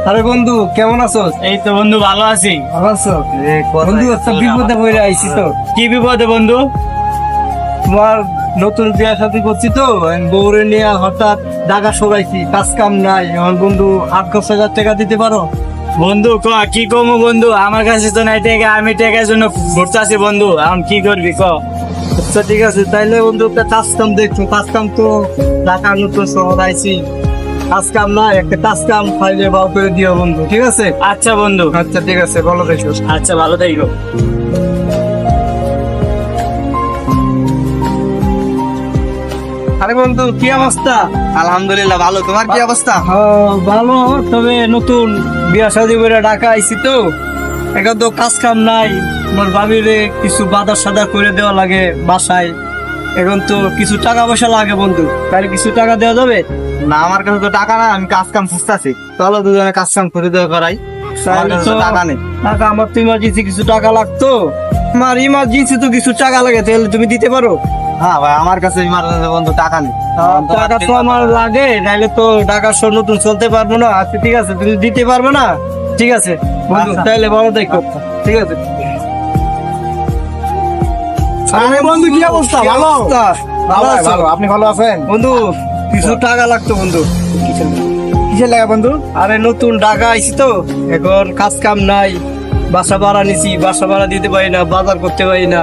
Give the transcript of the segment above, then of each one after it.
আরে বন্ধু কেমন আছো? এই তো বন্ধু ভালো আছি। ভালো আছো বন্ধু? একটা বিপদে পড়ে আইছি তো। কি বিপদে বন্ধু? তোমার নতুন বিয়ে শাদী করছি তো, বউরে নিয়ে হঠাৎ ঢাকা সরাইছি, কাজ কাম নাই। আমার বন্ধু 8,000 টাকা দিতে পারো? বন্ধু কি কমু বন্ধু, আমার কাছে তো নাই টাকা, আমি টাকার জন্য ঘুরতে আছি বন্ধু। এখন কি করবি ক? আচ্ছা ঠিক আছে, তাইলে বন্ধু একটা কাজ কাম দেখছো। কাজ কাম তো ঢাকা নতুন শহর আইছি, কাজ কাম নাই, একটা কাজ কাম ফাইলে বাউ করে দিও বন্ধু, ঠিক আছে? আচ্ছা বন্ধু। আচ্ছা ঠিক আছে, ভালো দেখো। আচ্ছা ভালো থাকো। আরে বন্ধু কি অবস্থা? আলহামদুলিল্লাহ ভালো, তোমার কি অবস্থা? ভালো, তবে নতুন বিয়া শাদী করে ঢাকা আইছি তো, এখন তো কাজ কাম নাই। আমার ভাবিরে কিছু বাজার সাদা করে দেওয়া লাগে বাসায়, এখন তো কিছু টাকা পয়সা লাগে বন্ধু, তাহলে কিছু টাকা দেওয়া যাবে? না আমার কাছে তো টাকা না, আমি কাজ কাম খুঁজতেছি। চলো দুজনে কাজ কাম করে দেওয়া করাই। আমার কাছে তো টাকা নেই। টাকা আমার তো ইমার্জেন্সি কিছু টাকা লাগতো, আমার ইমার্জেন্সি তো কিছু টাকা লাগে, তাহলে তুমি দিতে পারো? হ্যাঁ ভাই, আমার কাছে ইমার্জেন্সি বন্ধু টাকা নেই। টাকা তো আমার লাগে, নাইলে তো ঢাকা শহর নতুন চলতে পারবো না। আচ্ছা ঠিক আছে, তুমি দিতে পারবে না? ঠিক আছে বন্ধু, আচ্ছা। তাহলে বলো দেখো। ঠিক আছে। আরে বন্ধু কি অবস্থা? ভালো ভালো আছো? ভালো, আপনি ভালো আছেন? বন্ধু কিছু টাকা লাগতো বন্ধু। কিসের লাগা বন্ধু? আরে নতুন ঢাকা আইছি তো, এখন কাজ কাম নাই, বাসা ভাড়া নিছি, বাসা ভাড়া দিতে পারি না, বাজার করতে পারি না,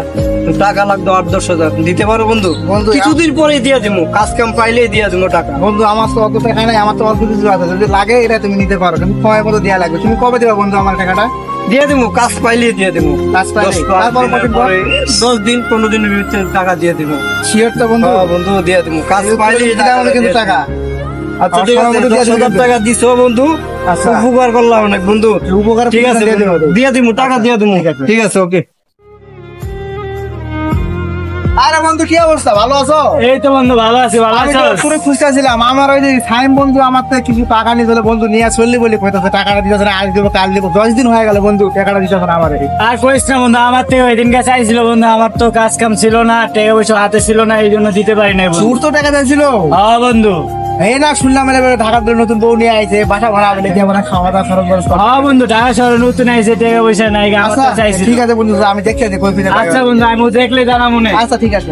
টাকা লাগতো 8-10 হাজার। দিতে পারো বন্ধু? বন্ধু, কিছুদিন পরে দিয়ে দেবো, কাজ কাম পাইলেই দিয়ে দেবো টাকা। বন্ধু আমার তো অত টাকা নাই, আমার তো অল্প কিছু আছে, যদি লাগে এটা তুমি নিতে পারো, কিন্তু সময় মতো দেওয়া লাগবে। তুমি কবে দেবে বন্ধু আমার টাকাটা? দিয়ে দেবো, কাজ পাইলেই দিয়ে দেবো। কাজ পাইলে? তারপর কতদিন পর? 10 দিন 15 দিনের ভিতরে টাকা দিয়ে দেবো। শিওর তো বন্ধু? হ্যাঁ বন্ধু দিয়ে দেবো, কাজ পাইলেই দিতে হবে কিন্তু টাকা। আচ্ছা ঠিক আছে, সময় মতো দিয়ে 10,000 দেবো। টাকা দিছো বন্ধু, আচ্ছা। উপকার করলাম অনেক বন্ধু। উপকার ঠিক আছে দিয়ে দেবো। দিয়ে দিবো, টাকা দিয়ে দেবো। ঠিক আছে, ওকে। আরে বন্ধু কি অবস্থা? ভালো আছো? এই তো বন্ধু ভালো আছি। ভালো আমি তো আছো? পুরো খুঁজতেছিলাম, আমার ওই যে সাইম বন্ধু আমার থেকে কিছু টাকা নিয়ে চলে বন্ধু, নিয়ে চললি বলি কইতাছে টাকাটা দিতেছে না, আজ দেবো কাল দেবো। 10 দিন হয়ে গেল বন্ধু, টাকাটা দিতেছে না আমার। আর কইস না বন্ধু, আমার থেকে ওই দিনকে চাইছিল বন্ধু, আমার তো কাজ কাম ছিল না, টাকা পয়সা হাতে ছিল না, এই জন্য দিতে পারি নাই বন্ধু। সুর তো টাকা দিয়েছিল। হ্যাঁ বন্ধু। এই না শুনলাম এবার ঢাকার থেকে নতুন বউ নিয়ে আইছে, বাসা ভাড়া বলে দিয়ে আমরা খাওয়া দাওয়া খরচ বরচ করবো। হ্যাঁ বন্ধু, ঢাকা শহরে নতুন আইছে, টাকা পয়সা নাই, আমার আচ্ছা তো চাইছিল। ঠিক আছে বন্ধু, আমি দেখে আছি কই ফিরে। আচ্ছা বন্ধু, আমি দেখলে জানা মনে। আচ্ছা ঠিক আছে।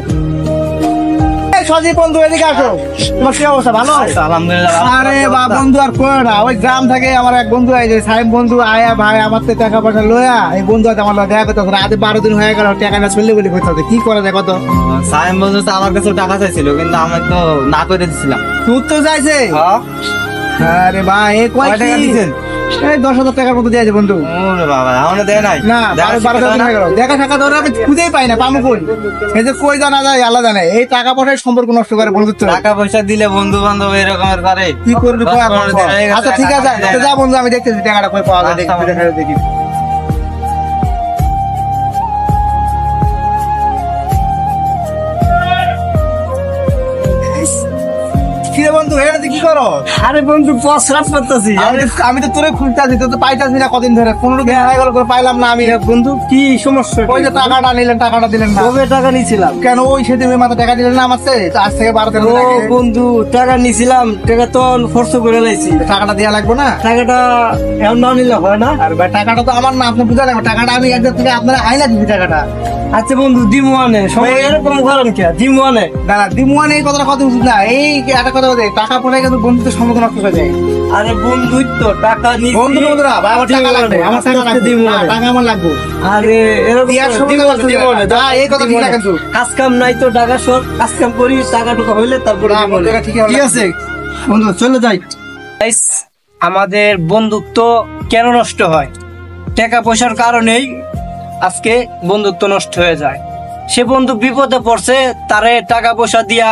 এই সজীব বন্ধু এদিকে আসো, তোমার কি অবস্থা? ভালো? আলহামদুলিল্লাহ। আরে বা বন্ধু আর কই না, ওই গ্রাম থেকে আমার এক বন্ধু আইছে, সাইম বন্ধু আয়া ভাই আমার থেকে টাকা পয়সা লয়া, এই বন্ধু আজ আমার দেখা করতে আজ 12 দিন হয়ে গেল, টাকা না চললে বলি কইতে কি করা যায় কত? সাইম বন্ধু তো আমার কাছে টাকা চাইছিল, কিন্তু আমি তো না করে দিছিলাম। তুই তো যাইছে? আরে ভাই এ কয় কয় টাকা কি? দিছেন? এই 10,000 টাকার মতো দিয়েছে বন্ধু। ওরে বাবা, আমাকে দেয় নাই। না দেখা 12 দিন হয়ে গেল, দেখা টাকা ধরে আমি খুঁজেই পাই না, পামু কই? এই যে কই জানা যায় আল্লাহ জানে, এই টাকা পয়সার সম্পর্ক নষ্ট করে বন্ধুত্ব। টাকা পয়সা দিলে বন্ধু বান্ধব এরকমের করে। কি করবি কয় এখন? 10-15 দিন হয়ে গেছে, আচ্ছা ঠিক আছে, টাকা দেয় না। যা বন্ধু আমি দেখতেছি টাকাটা কই পাওয়া যায়, আচ্ছা, দেখি দেখি। কি রে বন্ধু, এটা কি করো? আরে বন্ধু প্রস্রাব করতেছি। আমি তো তোরে খুঁজতেছি, তো পাইতাছি না কদিন ধরে, 15 দিন হয়ে গেল করে পাইলাম না আমি। বন্ধু কি সমস্যা? ওই যে টাকাটা নিলেন, টাকাটা দিলেন না কবে টাকা নিছিলাম? কেন? ওই সেদিন ওই মাথা টাকা দিলেন না আমার চেয়ে? আজ থেকে 12-13 দিন ও আগে। বন্ধু টাকা নিছিলাম, টাকা তো খরচ করে লাইছি। টাকাটা দেওয়া লাগবে না? টাকাটা এমন না নিলে হয় না? আর ভাই টাকাটা তো আমার না, আপনি বুঝা লাগবে। টাকাটা আমি একজন থেকে আপনারা আইনা দিচ্ছি টাকাটা। আচ্ছা বন্ধু দিমু আনে, সবাই এরকম করেন কে? দিমু আনে। না না দিমুয়ান এই কথাটা কথা উচিত না। এই একটা কথা বলতে, টাকা পড়ে কিন্তু বন্ধুত্বের সম্পর্ক নষ্ট হয়ে যায়। আরে বন্ধুই তো টাকা নিছি। বন্ধু বন্ধুরা ভাই আমার টাকা লাগবে, আমার টাকা লাগবে, দিমু না, আনে। টাকা আমার লাগবে। আরে এরকম বিয়ার সময় দিমু আনে, করতে দিমু আনে। না, এই কথা ঠিক না কিন্তু। কাজ কাম নাই তো ঢাকা শহর, কাজ কাম করি, টাকা টুকা হইলে তারপরে না, দিমু আনে। টাকা ঠিকই হলো। ঠিক আছে বন্ধু, চলে যাই। গাইস, আমাদের বন্ধুত্ব কেন নষ্ট হয়? টাকা পয়সার কারণেই আজকে বন্ধুত্ব নষ্ট হয়ে যায়। সে বন্ধু বিপদে পড়ছে, তারে টাকা পয়সা দিয়া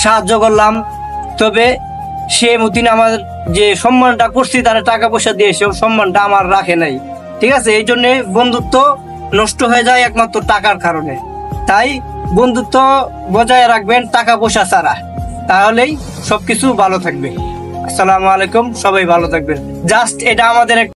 সাহায্য করলাম, তবে সে মতিন আমার যে সম্মানটা করছি তারে টাকা পয়সা দিয়ে, সে সম্মানটা আমার রাখে নাই। ঠিক আছে, এই জন্য বন্ধুত্ব নষ্ট হয়ে যায় একমাত্র টাকার কারণে। তাই বন্ধুত্ব বজায় রাখবেন টাকা পয়সা ছাড়া, তাহলেই সবকিছু ভালো থাকবে। আসসালামু আলাইকুম, সবাই ভালো থাকবেন। জাস্ট এটা আমাদের